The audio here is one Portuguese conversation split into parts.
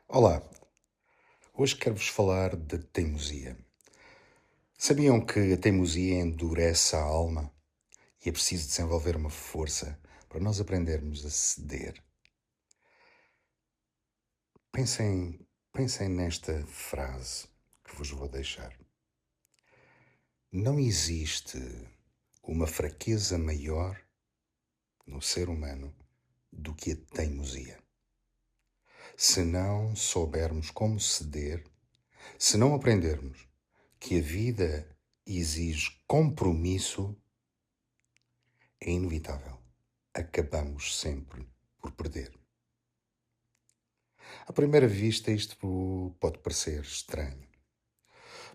Olá, hoje quero-vos falar de teimosia. Sabiam que a teimosia endurece a alma e é preciso desenvolver uma força para nós aprendermos a ceder? Pensem, pensem nesta frase que vos vou deixar. Não existe uma fraqueza maior no ser humano do que a teimosia. Se não soubermos como ceder, se não aprendermos que a vida exige compromisso, é inevitável. Acabamos sempre por perder. À primeira vista, isto pode parecer estranho,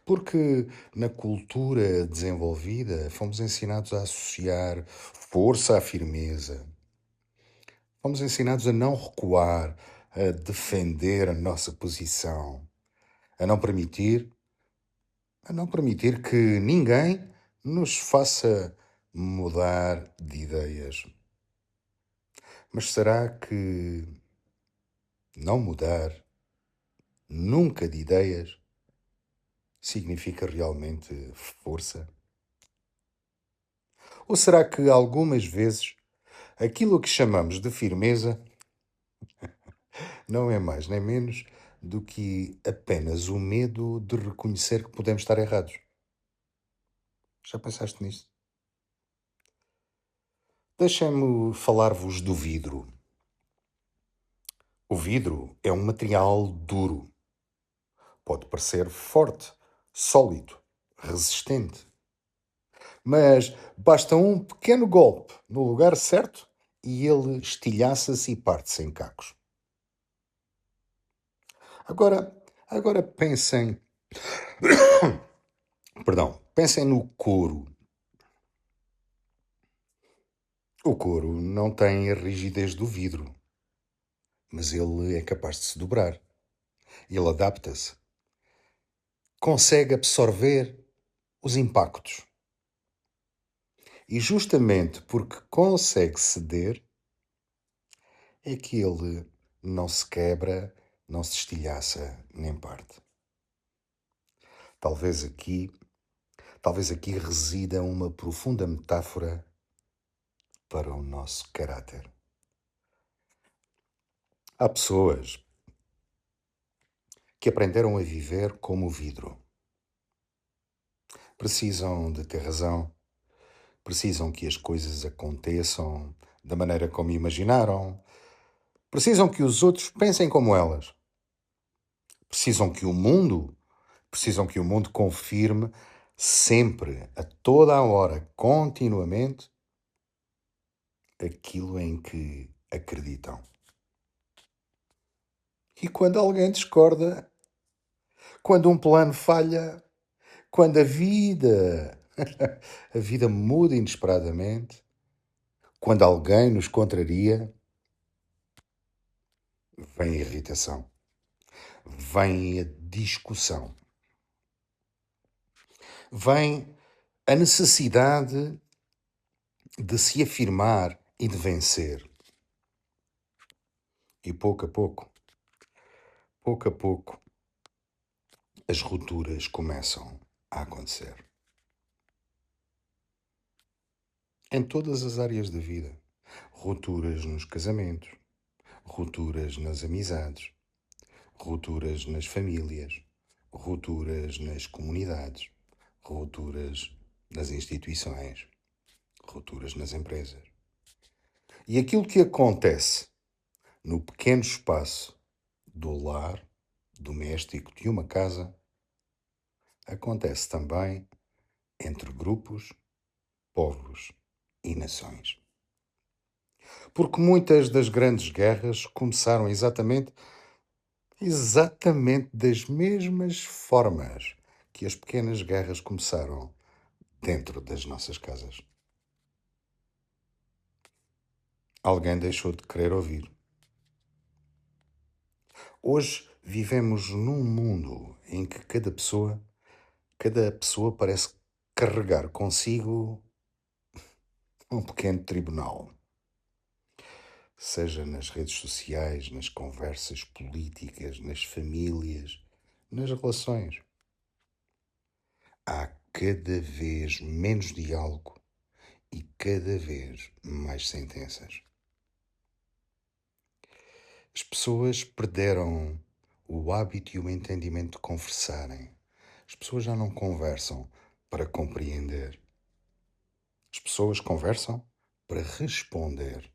porque na cultura desenvolvida fomos ensinados a associar força à firmeza, fomos ensinados a não recuar, a defender a nossa posição, a não permitir, a não permitir que ninguém nos faça mudar de ideias. Mas será que não mudar nunca de ideias significa realmente força? Ou será que algumas vezes aquilo que chamamos de firmeza não é mais nem menos do que apenas o medo de reconhecer que podemos estar errados? Já pensaste nisso? Deixem-me falar-vos do vidro. O vidro é um material duro. Pode parecer forte, sólido, resistente. Mas basta um pequeno golpe no lugar certo e ele estilhaça-se e parte-se em cacos. Agora, agora pensem no couro. O couro não tem a rigidez do vidro, mas ele é capaz de se dobrar. Ele adapta-se, consegue absorver os impactos. E justamente porque consegue ceder, é que ele não se quebra, não se estilhaça nem parte. Talvez aqui, talvez aqui resida uma profunda metáfora para o nosso caráter. Há pessoas que aprenderam a viver como o vidro. Precisam de ter razão, precisam que as coisas aconteçam da maneira como imaginaram, precisam que os outros pensem como elas, precisam que o mundo, precisam que o mundo confirme sempre, a toda a hora, continuamente, aquilo em que acreditam. E quando alguém discorda, quando um plano falha, quando a vida muda inesperadamente, quando alguém nos contraria, vem a irritação, vem a discussão, vem a necessidade de se afirmar e de vencer. E pouco a pouco, as rupturas começam a acontecer. Em todas as áreas da vida. Rupturas nos casamentos, rupturas nas amizades, rupturas nas famílias, rupturas nas comunidades, rupturas nas instituições, rupturas nas empresas. E aquilo que acontece no pequeno espaço do lar doméstico de uma casa acontece também entre grupos, povos e nações. Porque muitas das grandes guerras começaram exatamente das mesmas formas que as pequenas guerras começaram dentro das nossas casas. Alguém deixou de querer ouvir. Hoje vivemos num mundo em que cada pessoa parece carregar consigo um pequeno tribunal. seja nas redes sociais, nas conversas políticas, nas famílias, nas relações. Há cada vez menos diálogo e cada vez mais sentenças. As pessoas perderam o hábito e o entendimento de conversarem. As pessoas já não conversam para compreender. As pessoas conversam para responder.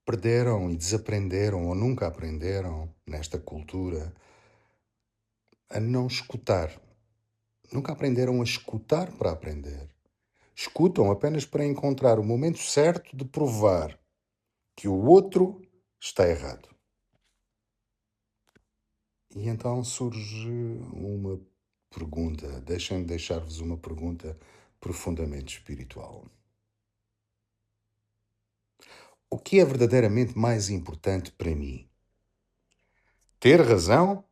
Perderam e desaprenderam ou nunca aprenderam nesta cultura a não escutar. Nunca aprenderam a escutar para aprender. Escutam apenas para encontrar o momento certo de provar que o outro está errado. E então surge uma pergunta, deixem-me deixar-vos uma pergunta profundamente espiritual. O que é verdadeiramente mais importante para mim? Ter razão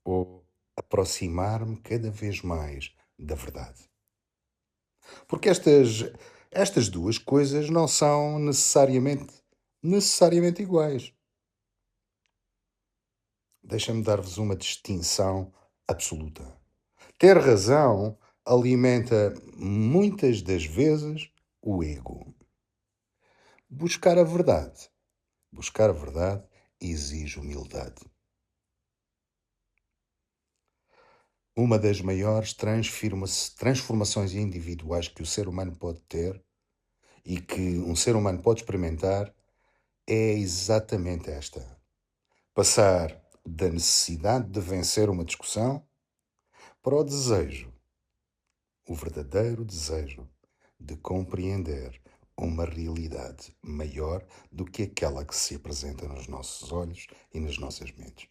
ou aproximar-me cada vez mais da verdade? Porque estas duas coisas não são necessariamente iguais. Deixa-me dar-vos uma distinção absoluta. Ter razão alimenta muitas das vezes o ego. Buscar a verdade exige humildade. Uma das maiores transformações individuais que o ser humano pode ter e que um ser humano pode experimentar é exatamente esta: passar da necessidade de vencer uma discussão para o verdadeiro desejo de compreender uma realidade maior do que aquela que se apresenta nos nossos olhos e nas nossas mentes.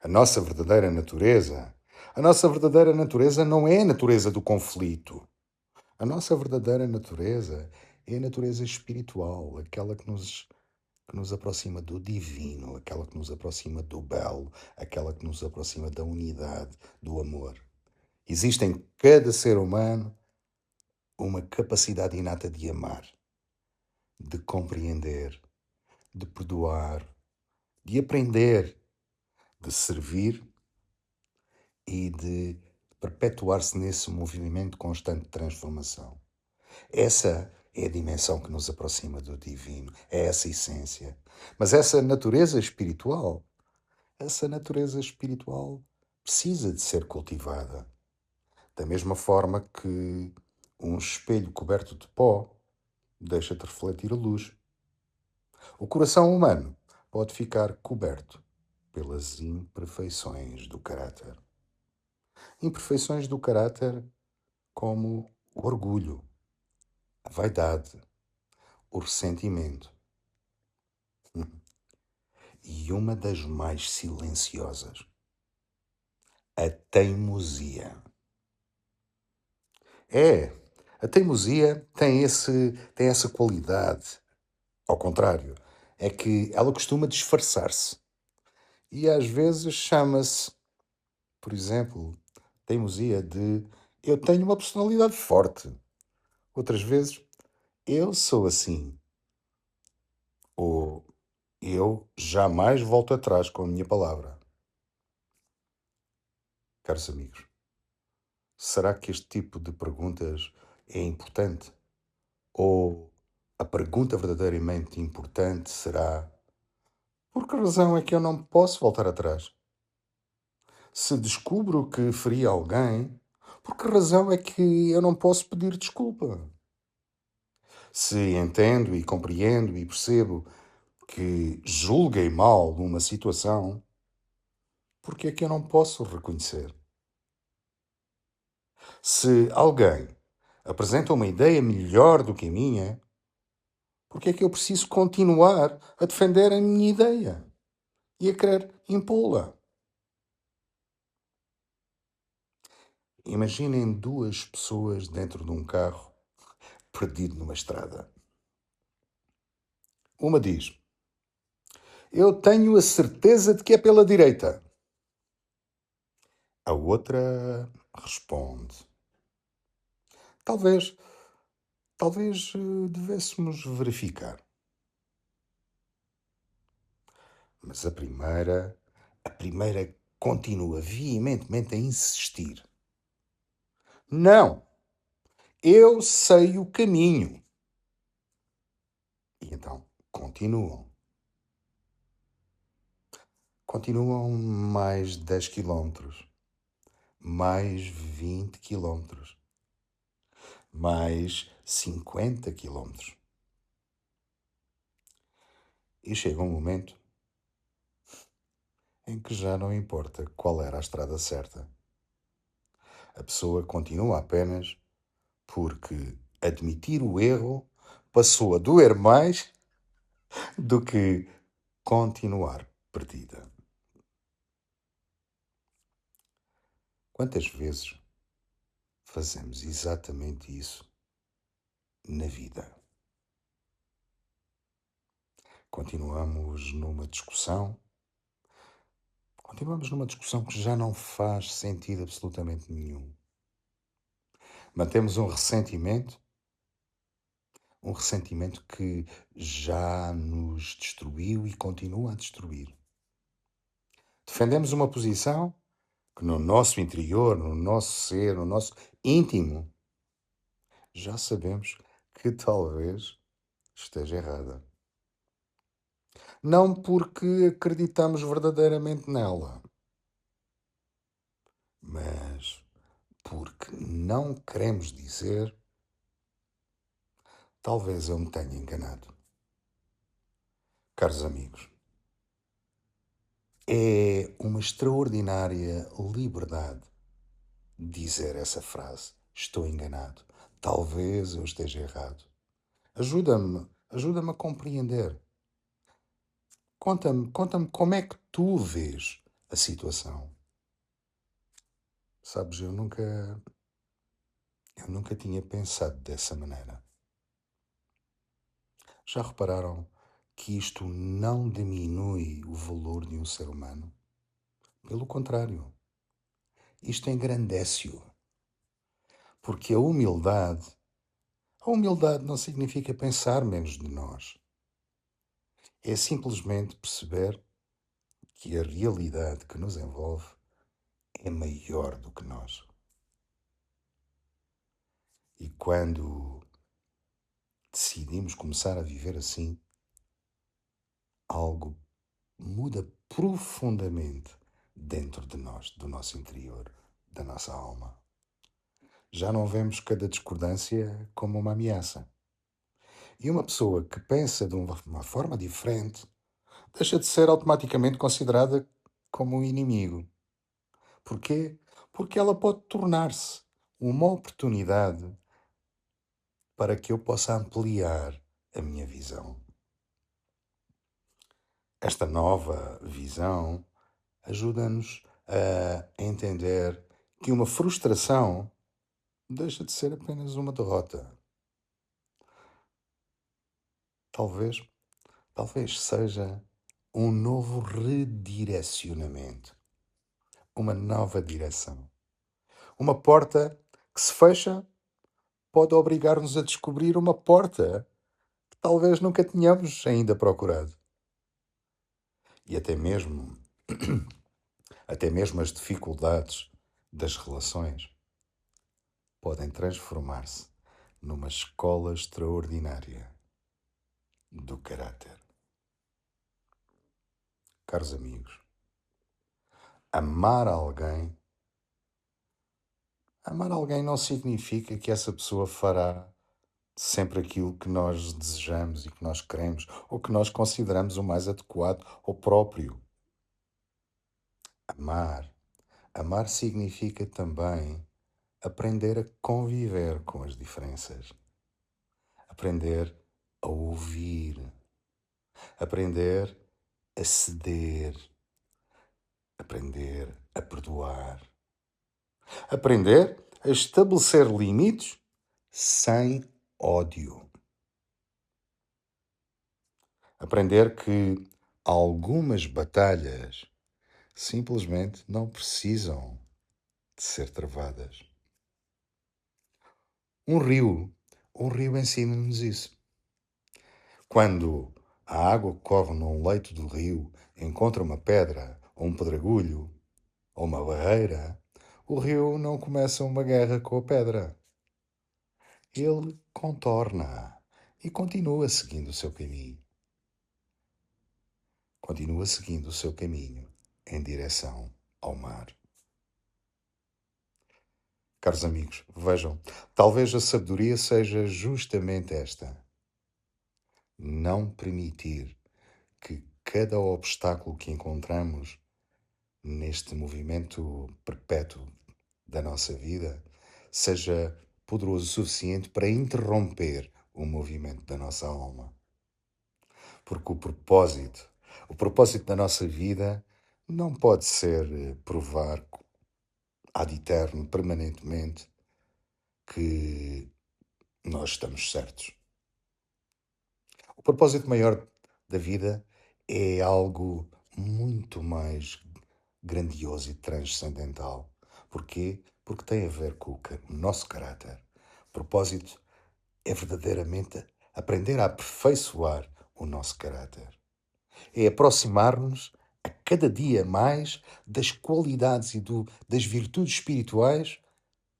A nossa verdadeira natureza não é a natureza do conflito. A nossa verdadeira natureza é a natureza espiritual, aquela que nos aproxima do divino, aquela que nos aproxima do belo, aquela que nos aproxima da unidade, do amor. Existe em cada ser humano uma capacidade inata de amar, de compreender, de perdoar, de aprender, de servir e de perpetuar-se nesse movimento constante de transformação. Essa é a dimensão que nos aproxima do divino, é essa essência. Mas essa natureza espiritual precisa de ser cultivada. Da mesma forma que um espelho coberto de pó deixa de refletir a luz. O coração humano pode ficar coberto pelas imperfeições do caráter. Imperfeições do caráter como o orgulho, a vaidade, o ressentimento. E uma das mais silenciosas, a teimosia. A teimosia tem essa qualidade. Ao contrário, é que ela costuma disfarçar-se. E às vezes chama-se, por exemplo, teimosia de eu tenho uma personalidade forte. Outras vezes, eu sou assim. Ou eu jamais volto atrás com a minha palavra. Caros amigos, será que este tipo de perguntas é importante? Ou a pergunta verdadeiramente importante será: por que razão é que eu não posso voltar atrás? Se descubro que feri alguém, por que razão é que eu não posso pedir desculpa? Se entendo e compreendo e percebo que julguei mal numa situação, por que é que eu não posso reconhecer? Se alguém apresenta uma ideia melhor do que a minha, por que é que eu preciso continuar a defender a minha ideia e a querer impô-la? Imaginem duas pessoas dentro de um carro perdido numa estrada. Uma diz: eu tenho a certeza de que é pela direita. A outra responde: talvez Talvez devêssemos verificar. Mas a primeira continua veementemente a insistir. Não, eu sei o caminho. E então continuam. Continuam mais 10 quilómetros, mais 20 quilómetros, mais 50 quilómetros. E chega um momento em que já não importa qual era a estrada certa. A pessoa continua apenas porque admitir o erro passou a doer mais do que continuar perdida. Quantas vezes fazemos exatamente isso na vida? Continuamos numa discussão que já não faz sentido absolutamente nenhum. Mantemos um ressentimento que já nos destruiu e continua a destruir. Defendemos uma posição que no nosso interior, no nosso ser, no nosso íntimo, já sabemos que talvez esteja errada. Não porque acreditamos verdadeiramente nela, mas porque não queremos dizer talvez eu me tenha enganado. Caros amigos, é uma extraordinária liberdade dizer essa frase. Estou enganado. Talvez eu esteja errado. Ajuda-me a compreender. Conta-me como é que tu vês a situação. Sabes, eu nunca tinha pensado dessa maneira. Já repararam que isto não diminui o valor de um ser humano? Pelo contrário, isto engrandece-o. Porque a humildade não significa pensar menos de nós. É simplesmente perceber que a realidade que nos envolve é maior do que nós. E quando decidimos começar a viver assim, algo muda profundamente dentro de nós, do nosso interior, da nossa alma. Já não vemos cada discordância como uma ameaça. E uma pessoa que pensa de uma forma diferente deixa de ser automaticamente considerada como um inimigo. Porquê? Porque ela pode tornar-se uma oportunidade para que eu possa ampliar a minha visão. Esta nova visão ajuda-nos a entender que uma frustração deixa de ser apenas uma derrota. Talvez, talvez seja um novo redirecionamento, uma nova direção. Uma porta que se fecha pode obrigar-nos a descobrir uma porta que talvez nunca tenhamos ainda procurado. E até mesmo as dificuldades das relações podem transformar-se numa escola extraordinária do caráter. Caros amigos, amar alguém, amar alguém não significa que essa pessoa fará sempre aquilo que nós desejamos e que nós queremos ou que nós consideramos o mais adequado ou próprio. Amar. Amar significa também aprender a conviver com as diferenças, aprender a ouvir, aprender a ceder, aprender a perdoar, aprender a estabelecer limites sem ódio, aprender que algumas batalhas simplesmente não precisam de ser travadas. Um rio, O rio ensina-nos isso. Quando a água que corre num leito do rio encontra uma pedra, ou um pedregulho, ou uma barreira, o rio não começa uma guerra com a pedra. Ele contorna-a e continua seguindo o seu caminho. Continua seguindo o seu caminho em direção ao mar. Caros amigos, vejam, talvez a sabedoria seja justamente esta: não permitir que cada obstáculo que encontramos neste movimento perpétuo da nossa vida seja poderoso o suficiente para interromper o movimento da nossa alma. Porque o propósito da nossa vida não pode ser provar ad eterno, permanentemente, que nós estamos certos. O propósito maior da vida é algo muito mais grandioso e transcendental. Porquê? Porque tem a ver com o nosso caráter. O propósito é verdadeiramente aprender a aperfeiçoar o nosso caráter. É aproximar-nos a cada dia mais das qualidades e das virtudes espirituais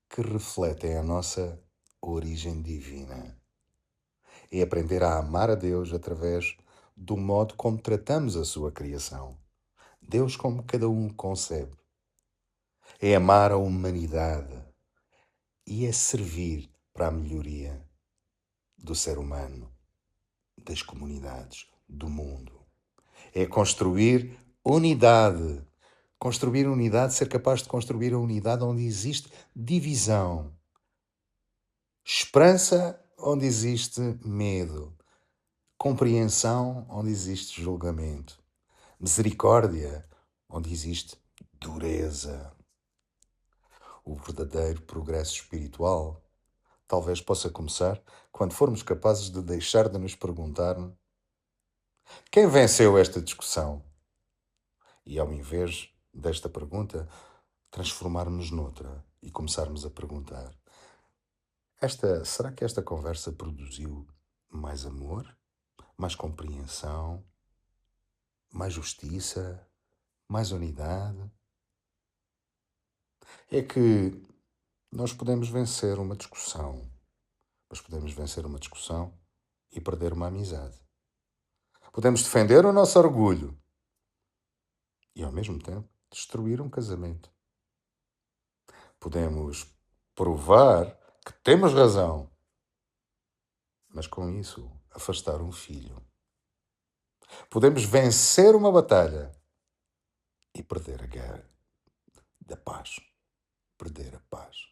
que refletem a nossa origem divina. É aprender a amar a Deus através do modo como tratamos a sua criação. Deus como cada um concebe. É amar a humanidade e é servir para a melhoria do ser humano, das comunidades, do mundo. É construir unidade. Construir unidade, ser capaz de construir a unidade onde existe divisão. Esperança onde existe medo. Compreensão onde existe julgamento. Misericórdia onde existe dureza. O verdadeiro progresso espiritual talvez possa começar quando formos capazes de deixar de nos perguntar quem venceu esta discussão e, ao invés desta pergunta, transformarmos noutra e começarmos a perguntar: será que esta conversa produziu mais amor, mais compreensão, mais justiça, mais unidade? É que nós podemos vencer uma discussão, mas podemos vencer uma discussão e perder uma amizade. Podemos defender o nosso orgulho e, ao mesmo tempo, destruir um casamento. Podemos provar que temos razão, mas com isso afastar um filho. Podemos vencer uma batalha e perder a guerra da paz. Perder a paz.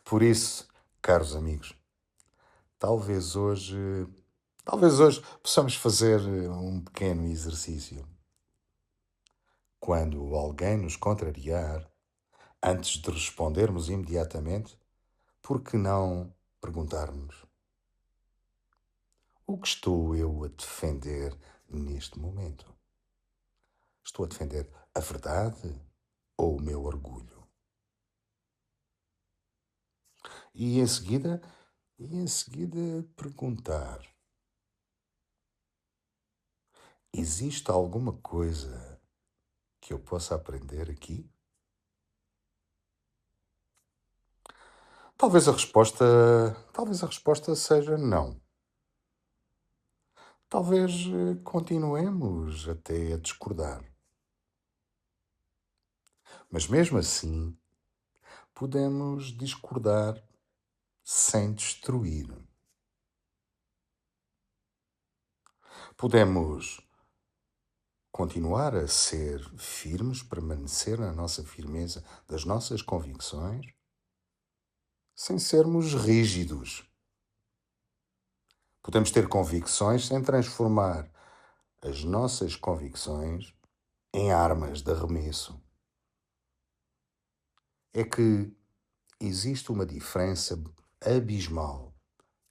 Por isso, caros amigos, talvez hoje, talvez hoje possamos fazer um pequeno exercício. Quando alguém nos contrariar, antes de respondermos imediatamente, por que não perguntarmos: o que estou eu a defender neste momento? Estou a defender a verdade ou o meu orgulho? E em seguida perguntar: existe alguma coisa que eu possa aprender aqui? Talvez a resposta seja não. Talvez continuemos até a discordar. Mas mesmo assim, podemos discordar sem destruir. Podemos continuar a ser firmes, permanecer na nossa firmeza das nossas convicções, sem sermos rígidos. Podemos ter convicções sem transformar as nossas convicções em armas de arremesso. É que existe uma diferença abismal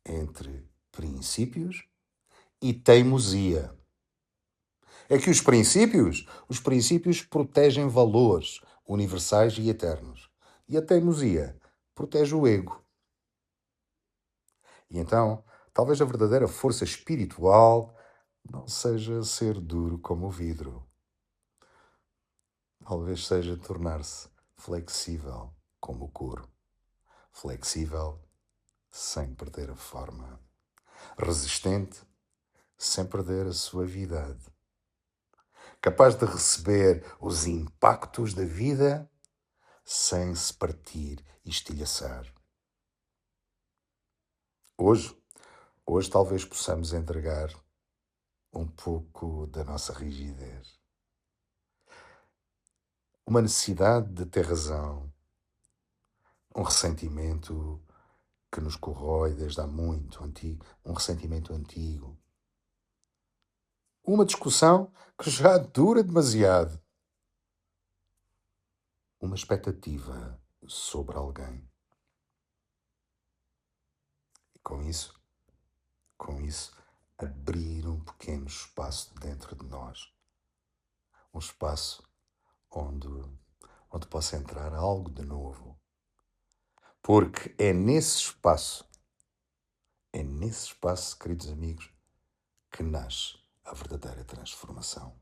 entre princípios e teimosia. É que os princípios protegem valores universais e eternos. E a teimosia protege o ego. E então, talvez a verdadeira força espiritual não seja ser duro como o vidro. Talvez seja tornar-se flexível como o couro. Flexível sem perder a forma. Resistente sem perder a suavidade. Capaz de receber os impactos da vida sem se partir e estilhaçar. Hoje, hoje talvez possamos entregar um pouco da nossa rigidez. Uma necessidade de ter razão, um ressentimento que nos corrói desde há muito antigo, um ressentimento antigo. Uma discussão que já dura demasiado. Uma expectativa sobre alguém. E com isso, abrir um pequeno espaço dentro de nós. Um espaço onde possa entrar algo de novo. Porque é nesse espaço, queridos amigos, que nasce a verdadeira transformação.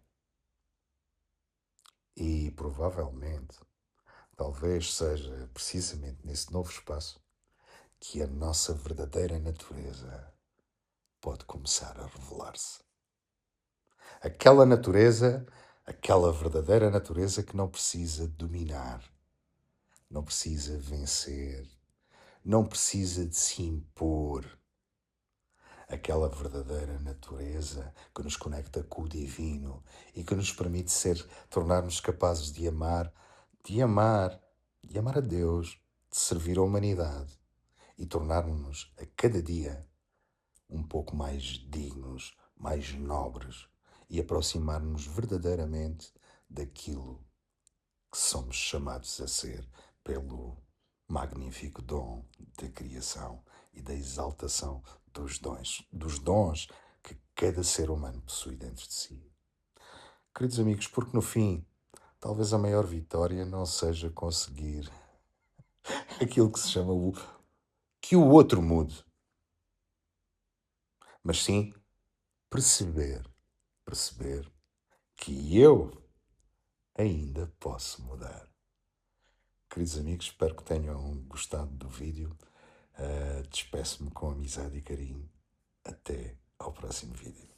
E provavelmente, talvez seja precisamente nesse novo espaço que a nossa verdadeira natureza pode começar a revelar-se. Aquela verdadeira natureza que não precisa dominar, não precisa vencer, não precisa de se impor. Aquela verdadeira natureza que nos conecta com o divino e que nos permite tornar-nos capazes de amar, de amar a Deus, de servir a humanidade e tornar-nos a cada dia um pouco mais dignos, mais nobres e aproximar-nos verdadeiramente daquilo que somos chamados a ser pelo magnífico dom da criação e da exaltação dos dons que cada ser humano possui dentro de si. Queridos amigos, porque no fim, talvez a maior vitória não seja conseguir aquilo que se chama que o outro mude, mas sim perceber que eu ainda posso mudar. Queridos amigos, espero que tenham gostado do vídeo. Despeço-me com amizade e carinho. Até ao próximo vídeo.